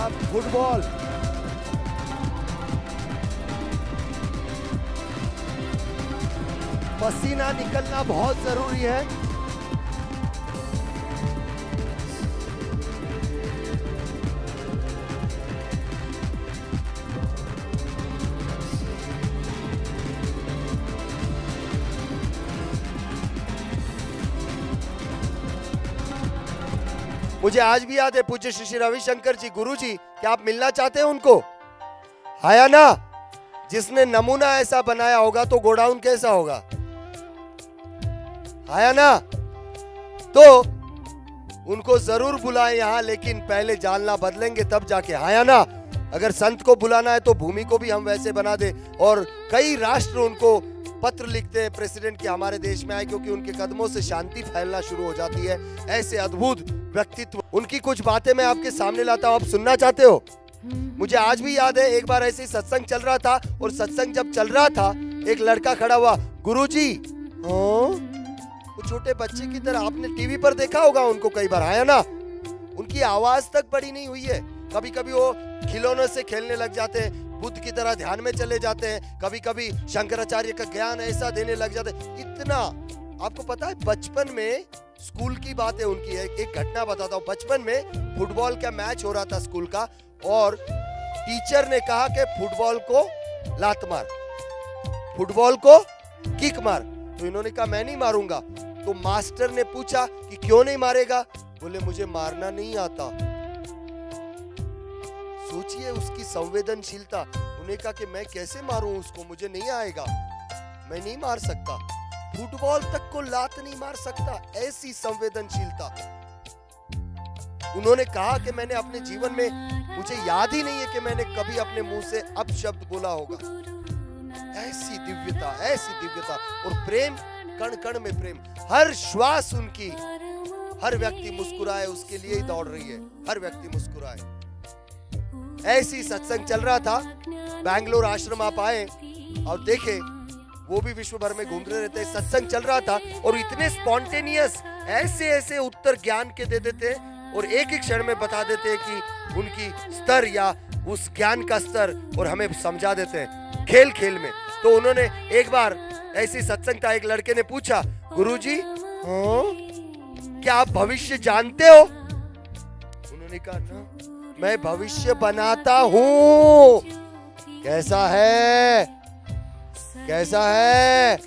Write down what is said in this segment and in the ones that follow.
अब फुटबॉल, पसीना निकलना बहुत जरूरी है। मुझे आज भी याद है पूज्य श्री श्री रविशंकर जी गुरु जी, क्या आप मिलना चाहते हैं उनको? आया ना? जिसने नमूना ऐसा बनाया होगा तो गोडाउन कैसा होगा? आया ना? तो उनको जरूर बुलाएं यहाँ, लेकिन पहले जानना बदलेंगे तब जाके। आया ना? अगर संत को बुलाना है तो भूमि को भी हम वैसे बना दे। और कई राष्ट्र उनको पत्र लिखते हैं प्रेसिडेंट के हमारे देश में आए, क्योंकि उनके कदमों से शांति फैलना शुरू हो जाती है। ऐसे अद्भुत व्यक्तित्व, उनकी कुछ बातें मैं आपके सामने लाता हूं, आप सुनना चाहते हो? मुझे आज भी याद है, एक बार ऐसे ही सत्संग चल रहा था, और सत्संग जब चल रहा था एक लड़का खड़ा हुआ, गुरुजी। वो छोटे बच्चे की तरह, आपने टीवी पर देखा होगा उनको कई बार, आया ना? उनकी आवाज तक बड़ी नहीं हुई है। कभी कभी वो खिलौनों से खेलने लग जाते हैं, बुद्ध की तरह ध्यान में चले जाते हैं, कभी कभी शंकराचार्य का ज्ञान ऐसा देने लग जाते हैं। इतना आपको पता है, बचपन में स्कूल की बात है उनकी, एक घटना बताता हूँ। बचपन में फुटबॉल का मैच हो रहा था स्कूल का, और टीचर ने कहा कि फुटबॉल को लात मार, फुटबॉल को किक मार। तो इन्होंने कहा मैं नहीं मारूंगा। तो मास्टर ने पूछा कि क्यों नहीं मारेगा? बोले मुझे मारना नहीं आता। सोचिए उसकी संवेदनशीलता। उन्हें कहा कि मैं कैसे मारूं उसको, मुझे नहीं आएगा, मैं नहीं मार सकता, फुटबॉल तक को लात नहीं मार सकता। ऐसी संवेदनशीलता। उन्होंने कहा कि मैंने अपने जीवन में, मुझे याद ही नहीं है कि मैंने कभी अपने मुंह से अपशब्द बोला होगा। ऐसी दिव्यता, ऐसी दिव्यता और प्रेम, कण कण में प्रेम। हर श्वास उनकी, हर व्यक्ति मुस्कुराए उसके लिए ही दौड़ रही है, हर व्यक्ति मुस्कुराए। ऐसी सत्संग चल रहा था, बैंगलोर आश्रम आप आए और देखे, वो भी विश्व भर में घूम रहे रहते हैं। सत्संग चल रहा था और इतने स्पॉन्टेनियस ऐसे ऐसे उत्तर ज्ञान के दे देते और एक एक क्षण में बता देते कि उनकी स्तर या उस ज्ञान का स्तर, और हमें समझा देते हैं खेल खेल में। तो उन्होंने एक बार ऐसी सत्संग था, एक लड़के ने पूछा, गुरुजी क्या आप भविष्य जानते हो? उन्होंने कहा ना, मैं भविष्य बनाता हूं। कैसा है, कैसा है?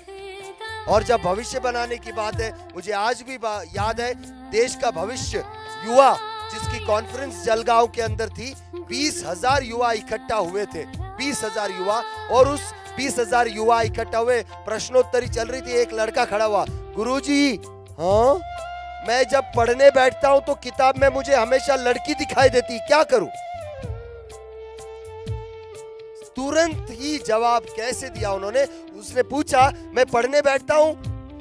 और जब भविष्य बनाने की बात है, मुझे आज भी याद है, देश का भविष्य युवा जिसकी कॉन्फ्रेंस जलगांव के अंदर थी, 20,000 युवा इकट्ठा हुए थे, 20,000 युवा। और उस 20,000 युवा इकट्ठा हुए, प्रश्नोत्तरी चल रही थी। एक लड़का खड़ा हुआ, गुरुजी हाँ, मैं जब पढ़ने बैठता हूं तो किताब में मुझे हमेशा लड़की दिखाई देती, क्या करूं? तुरंत ही जवाब कैसे दिया उन्होंने। उसने पूछा, मैं पढ़ने बैठता हूं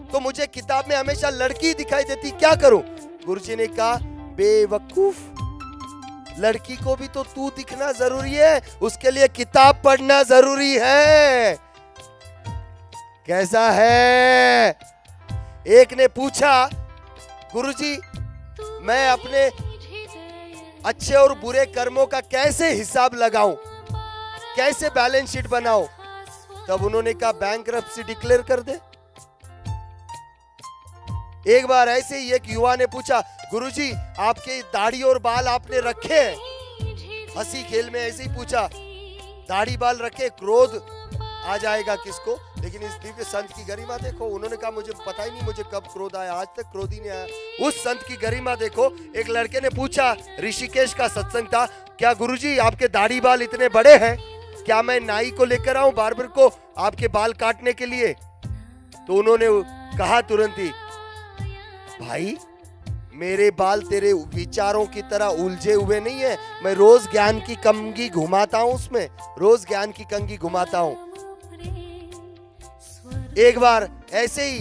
तो मुझे किताब में हमेशा लड़की दिखाई देती, क्या करूं? गुरुजी ने कहा, बेवकूफ, लड़की को भी तो तू दिखना जरूरी है, उसके लिए किताब पढ़ना जरूरी है। कैसा है? एक ने पूछा, गुरुजी मैं अपने अच्छे और बुरे कर्मों का कैसे हिसाब लगाऊं, कैसे बैलेंस शीट बनाऊं? तब उन्होंने कहा, बैंकरप्सी डिक्लेयर कर दे। एक बार ऐसे ही एक युवा ने पूछा, गुरुजी आपके दाढ़ी और बाल आपने रखे हैं? हंसी खेल में ऐसे ही पूछा, दाढ़ी बाल रखे, क्रोध आ जाएगा किसको? लेकिन इस दिव्य संत की गरिमा देखो। उन्होंने कहा, मुझे पता ही नहीं मुझे कब क्रोध आया, आज तक क्रोध ही नहीं आया। उस संत की गरिमा देखो। एक लड़के ने पूछा, ऋषिकेश का सत्संग था, क्या गुरुजी आपके दाढ़ी बाल इतने बड़े हैं, क्या मैं नाई को लेकर आऊं, बार्बर को, आपके बाल काटने के लिए? तो उन्होंने कहा तुरंत ही, भाई मेरे बाल तेरे विचारों की तरह उलझे हुए नहीं है, मैं रोज ज्ञान की कंघी घुमाता हूं, उसमें रोज ज्ञान की कंघी घुमाता हूं। एक बार ऐसे ही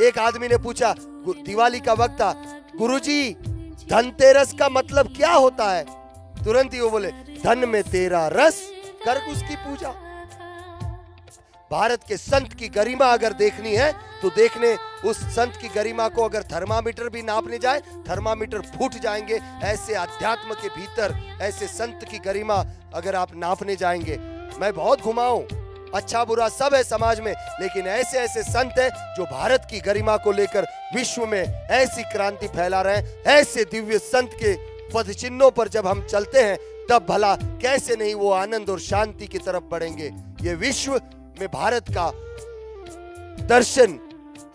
एक आदमी ने पूछा, दिवाली का वक्त था, गुरुजी धनतेरस का मतलब क्या होता है? तुरंत ही वो बोले, धन में तेरा रस, कर उसकी पूजा। भारत के संत की गरिमा अगर देखनी है तो देखने उस संत की गरिमा को अगर थर्मामीटर भी नापने जाए, थर्मामीटर फूट जाएंगे। ऐसे अध्यात्म के भीतर ऐसे संत की गरिमा अगर आप नापने जाएंगे, मैं बहुत घुमा हूं, अच्छा बुरा सब है समाज में, लेकिन ऐसे ऐसे संत हैं जो भारत की गरिमा को लेकर विश्व में ऐसी क्रांति फैला रहे हैं। ऐसे दिव्य संत के पद चिन्हों पर जब हम चलते हैं तब भला कैसे नहीं वो आनंद और शांति की तरफ बढ़ेंगे। ये विश्व में भारत का दर्शन,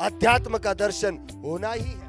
अध्यात्म का दर्शन होना ही है।